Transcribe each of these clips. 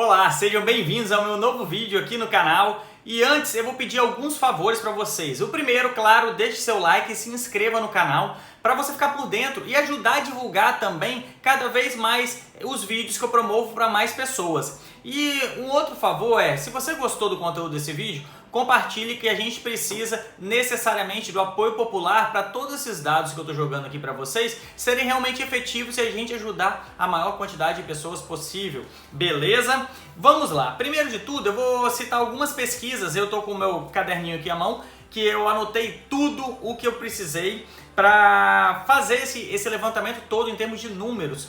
Olá, sejam bem-vindos ao meu novo vídeo aqui no canal. E antes eu vou pedir alguns favores para vocês. O primeiro, claro, deixe seu like e se inscreva no canal para você ficar por dentro e ajudar a divulgar também cada vez mais os vídeos que eu promovo para mais pessoas. E um outro favor é, se você gostou do conteúdo desse vídeo, compartilhe, que a gente precisa necessariamente do apoio popular para todos esses dados que eu estou jogando aqui para vocês serem realmente efetivos e a gente ajudar a maior quantidade de pessoas possível. Beleza? Vamos lá. Primeiro de tudo, eu vou citar algumas pesquisas. Eu estou com o meu caderninho aqui à mão, que eu anotei tudo o que eu precisei para fazer esse levantamento todo em termos de números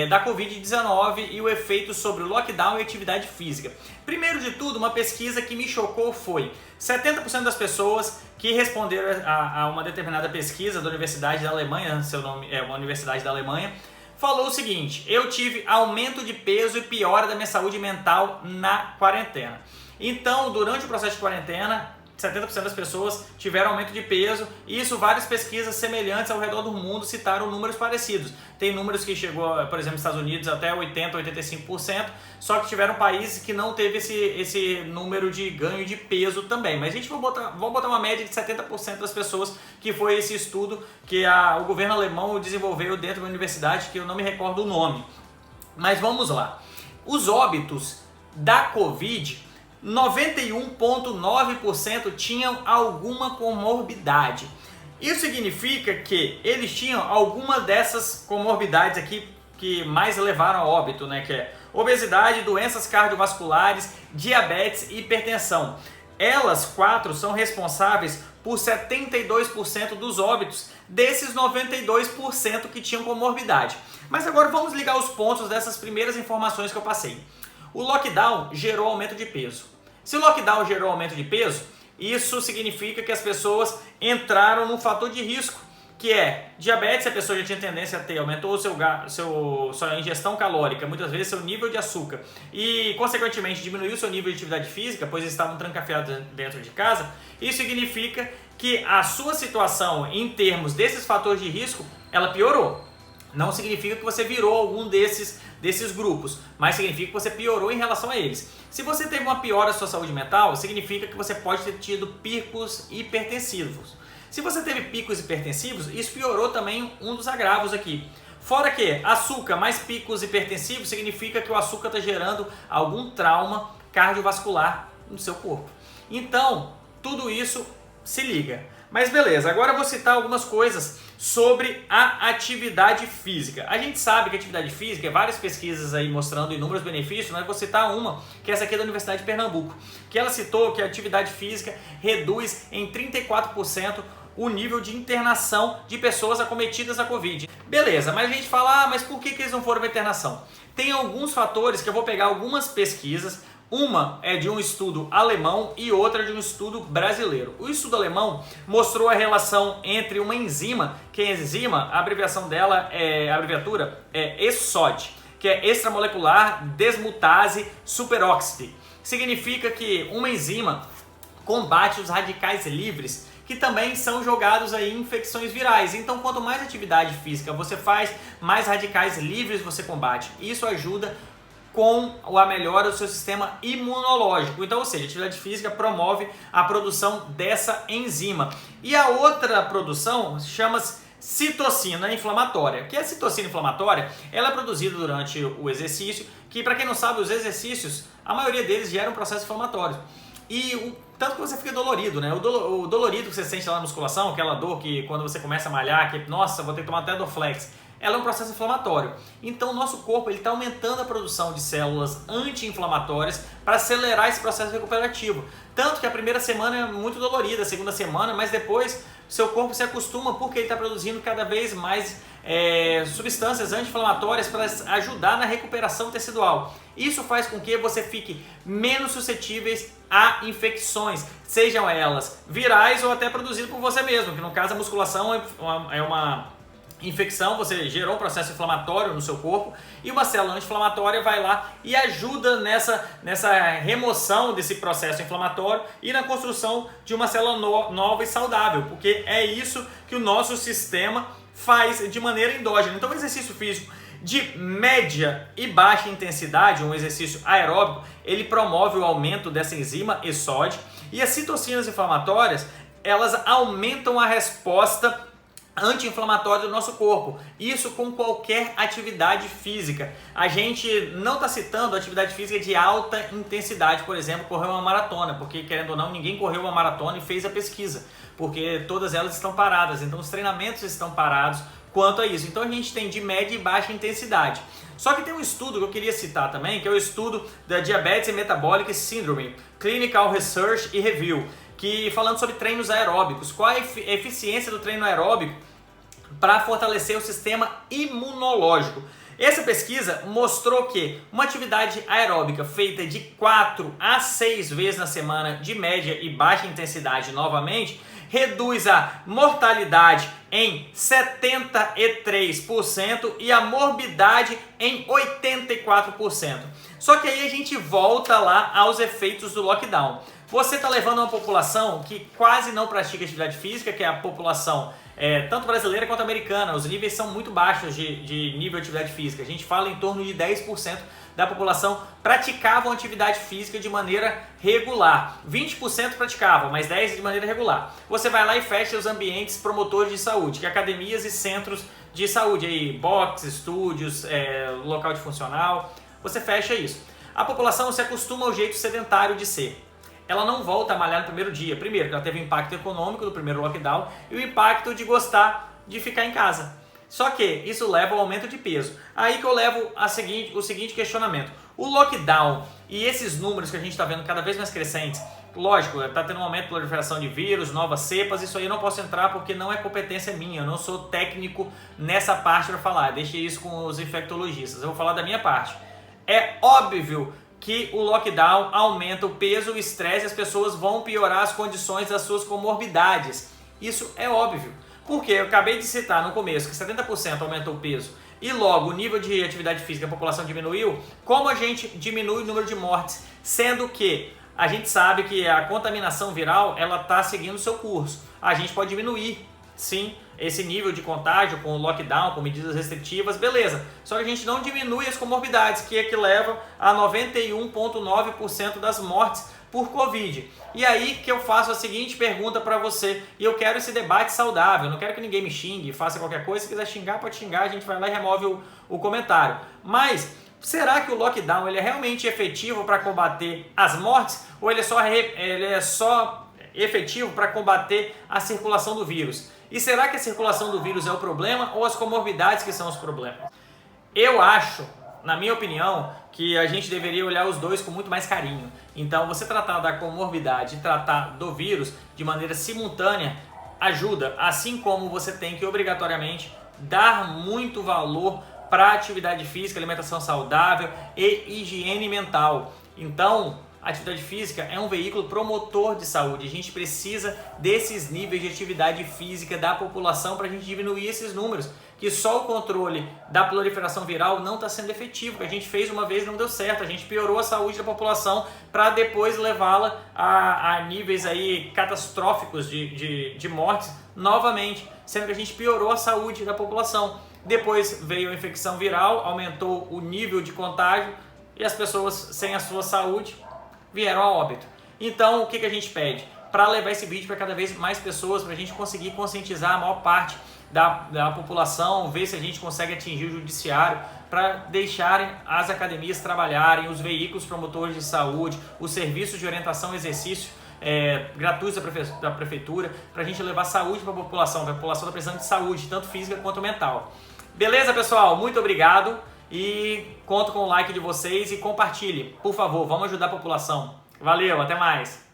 da Covid-19 e o efeito sobre o lockdown e atividade física. Primeiro de tudo, uma pesquisa que me chocou foi 70% das pessoas que responderam a uma determinada pesquisa da Universidade da Alemanha, seu nome é uma universidade da Alemanha, falou o seguinte: eu tive aumento de peso e piora da minha saúde mental na quarentena. Então, durante o processo de quarentena, 70% das pessoas tiveram aumento de peso, e isso várias pesquisas semelhantes ao redor do mundo citaram números parecidos. Tem números que chegou, por exemplo, nos Estados Unidos até 80%, 85%, só que tiveram países que não teve esse número de ganho de peso também. Mas a gente vai botar uma média de 70% das pessoas, que foi esse estudo que o governo alemão desenvolveu dentro da universidade, que eu não me recordo o nome. Mas vamos lá. Os óbitos da Covid, 91,9% tinham alguma comorbidade. Isso significa que eles tinham alguma dessas comorbidades aqui que mais levaram a óbito, né? Que é obesidade, doenças cardiovasculares, diabetes e hipertensão. Elas quatro são responsáveis por 72% dos óbitos desses 92% que tinham comorbidade. Mas agora vamos ligar os pontos dessas primeiras informações que eu passei. O lockdown gerou aumento de peso. Se o lockdown gerou aumento de peso, isso significa que as pessoas entraram num fator de risco, que é diabetes. A pessoa já tinha tendência a ter, aumentou sua ingestão calórica, muitas vezes seu nível de açúcar, e consequentemente diminuiu seu nível de atividade física, pois estavam trancafiados dentro de casa. Isso significa que a sua situação em termos desses fatores de risco, ela piorou. Não significa que você virou algum desses grupos, mas significa que você piorou em relação a eles. Se você teve uma piora da sua saúde mental, significa que você pode ter tido picos hipertensivos. Se você teve picos hipertensivos, isso piorou também um dos agravos aqui. Fora que açúcar mais picos hipertensivos significa que o açúcar está gerando algum trauma cardiovascular no seu corpo. Então, tudo isso se liga. Mas beleza, agora eu vou citar algumas coisas sobre a atividade física. A gente sabe que a atividade física, várias pesquisas aí mostrando inúmeros benefícios, mas eu vou citar uma, que é essa aqui da Universidade de Pernambuco, que ela citou que a atividade física reduz em 34% o nível de internação de pessoas acometidas da Covid. Beleza, mas a gente fala, mas por que eles não foram para internação? Tem alguns fatores que eu vou pegar algumas pesquisas. Uma é de um estudo alemão e outra de um estudo brasileiro. O estudo alemão mostrou a relação entre uma enzima, que a enzima, a abreviação dela a abreviatura é ESOD, que é extramolecular desmutase superóxide. Significa que uma enzima combate os radicais livres, que também são jogados aí em infecções virais. Então, quanto mais atividade física você faz, mais radicais livres você combate. Isso ajuda com a melhora do seu sistema imunológico. Então, ou seja, a atividade física promove a produção dessa enzima. E a outra produção chama-se citocina inflamatória. Que a citocina inflamatória, ela é produzida durante o exercício, que, para quem não sabe, os exercícios, a maioria deles geram um processo inflamatório. E tanto que você fica dolorido, né? O dolorido que você sente lá na musculação, aquela dor que quando você começa a malhar, que, nossa, vou ter que tomar até Dorflex, ela é um processo inflamatório. Então o nosso corpo está aumentando a produção de células anti-inflamatórias para acelerar esse processo recuperativo. Tanto que a primeira semana é muito dolorida, a segunda semana, mas depois seu corpo se acostuma, porque ele está produzindo cada vez mais substâncias anti-inflamatórias para ajudar na recuperação tecidual. Isso faz com que você fique menos suscetíveis a infecções, sejam elas virais ou até produzidas por você mesmo, que no caso a musculação é uma infecção, você gerou um processo inflamatório no seu corpo e uma célula anti-inflamatória vai lá e ajuda nessa remoção desse processo inflamatório e na construção de uma célula nova e saudável, porque é isso que o nosso sistema faz de maneira endógena. Então o exercício físico de média e baixa intensidade, um exercício aeróbico, ele promove o aumento dessa enzima ESOD, e as citocinas inflamatórias, elas aumentam a resposta anti-inflamatória do nosso corpo. Isso com qualquer atividade física. A gente não está citando atividade física de alta intensidade, por exemplo, correr uma maratona, porque querendo ou não, ninguém correu uma maratona e fez a pesquisa, porque todas elas estão paradas, então os treinamentos estão parados quanto a isso. Então a gente tem de média e baixa intensidade. Só que tem um estudo que eu queria citar também, que é o estudo da Diabetes Metabolic Syndrome, Clinical Research e Review, que falando sobre treinos aeróbicos, qual a eficiência do treino aeróbico para fortalecer o sistema imunológico. Essa pesquisa mostrou que uma atividade aeróbica feita de 4 a 6 vezes na semana, de média e baixa intensidade novamente, reduz a mortalidade em 73% e a morbidade em 84%. Só que aí a gente volta lá aos efeitos do lockdown. Você está levando uma população que quase não pratica atividade física, que é a população tanto brasileira quanto americana. Os níveis são muito baixos de nível de atividade física. A gente fala em torno de 10% da população praticavam atividade física de maneira regular. 20% praticavam, mas 10% de maneira regular. Você vai lá e fecha os ambientes promotores de saúde, que é academias e centros de saúde, aí, box, estúdios, local de funcional. Você fecha isso. A população se acostuma ao jeito sedentário de ser. Ela não volta a malhar no primeiro dia. Primeiro, que ela teve o impacto econômico do primeiro lockdown e o impacto de gostar de ficar em casa. Só que isso leva ao aumento de peso. Aí que eu levo o seguinte questionamento. O lockdown e esses números que a gente está vendo cada vez mais crescentes, lógico, está tendo um aumento de proliferação de vírus, novas cepas, isso aí eu não posso entrar porque não é competência minha, eu não sou técnico nessa parte para falar, deixei isso com os infectologistas, eu vou falar da minha parte. É óbvio que o lockdown aumenta o peso, o estresse, as pessoas vão piorar as condições das suas comorbidades. Isso é óbvio. Porque eu acabei de citar no começo que 70% aumentou o peso e logo o nível de atividade física da população diminuiu, como a gente diminui o número de mortes? Sendo que a gente sabe que a contaminação viral ela está seguindo o seu curso. A gente pode diminuir, sim, esse nível de contágio com o lockdown, com medidas restritivas, beleza. Só que a gente não diminui as comorbidades, que é que leva a 91,9% das mortes por Covid. E aí que eu faço a seguinte pergunta para você, e eu quero esse debate saudável, eu não quero que ninguém me xingue, faça qualquer coisa, se quiser xingar, pode xingar, a gente vai lá e remove o comentário. Mas será que o lockdown ele é realmente efetivo para combater as mortes, ou ele é só efetivo para combater a circulação do vírus? E será que a circulação do vírus é o problema ou as comorbidades que são os problemas? Eu acho, na minha opinião, que a gente deveria olhar os dois com muito mais carinho. Então, você tratar da comorbidade e tratar do vírus de maneira simultânea ajuda, assim como você tem que obrigatoriamente dar muito valor para atividade física, alimentação saudável e higiene mental. Então, a atividade física é um veículo promotor de saúde. A gente precisa desses níveis de atividade física da população para a gente diminuir esses números. Que só o controle da proliferação viral não está sendo efetivo. Que a gente fez uma vez e não deu certo. A gente piorou a saúde da população para depois levá-la a níveis aí catastróficos de mortes novamente. Sendo que a gente piorou a saúde da população. Depois veio a infecção viral, aumentou o nível de contágio e as pessoas sem a sua saúde vieram a óbito. Então, o que a gente pede? Para levar esse vídeo para cada vez mais pessoas, para a gente conseguir conscientizar a maior parte da população, ver se a gente consegue atingir o judiciário, para deixarem as academias trabalharem, os veículos promotores de saúde, os serviços de orientação e exercício gratuitos da prefeitura, para a gente levar saúde para a população está precisando de saúde, tanto física quanto mental. Beleza, pessoal? Muito obrigado. E conto com o like de vocês e compartilhe, por favor, vamos ajudar a população. Valeu, até mais!